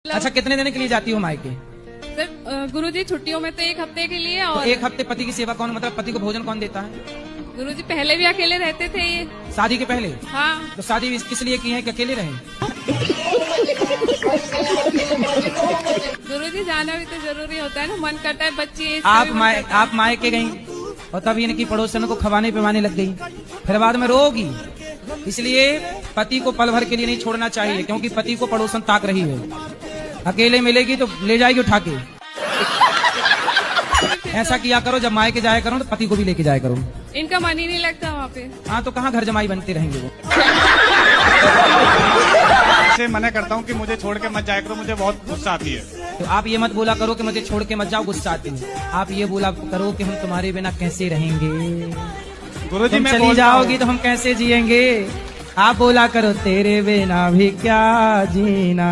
अच्छा, कितने दिन के लिए जाती हो मायके? सर गुरुजी छुट्टियों में तो 1 हफ्ते के लिए। तो और 1 हफ्ते पति की सेवा कौन, मतलब पति को भोजन कौन देता है? गुरुजी पहले भी अकेले रहते थे ये। शादी के पहले? हाँ। तो शादी किस लिए की है कि अकेले रहे? गुरुजी जाना भी तो जरूरी होता है ना, मन करता है बच्ची। आप मायके गई और तब इनकी पड़ोसन को खवाने पिवाने लग गई, फिर बाद में रोगी। इसलिए पति को पल भर के लिए नहीं छोड़ना चाहिए, क्योंकि पति को पड़ोसन ताक रही है। अकेले मिलेगी तो ले जाएगी उठा के। ऐसा किया करो, जब मायके जाया करो तो पति को भी लेके जाया करो। इनका मन ही नहीं लगता वहाँ पे। हाँ, तो कहाँ घर जमाई बनते रहेंगे वो। से मना करता हूँ कि मुझे छोड़ के मत जाया करो, मुझे बहुत गुस्सा आती है। तो आप ये मत बोला करो कि मुझे छोड़ के मत जाओ, गुस्सा आती है। आप ये बोला करो कि हम तुम्हारे बिना कैसे रहेंगे, गुरुजी तुम मैं चली जाओगी तो हम कैसे जिएंगे। आप बोला करो तेरे बिना भी क्या जीना।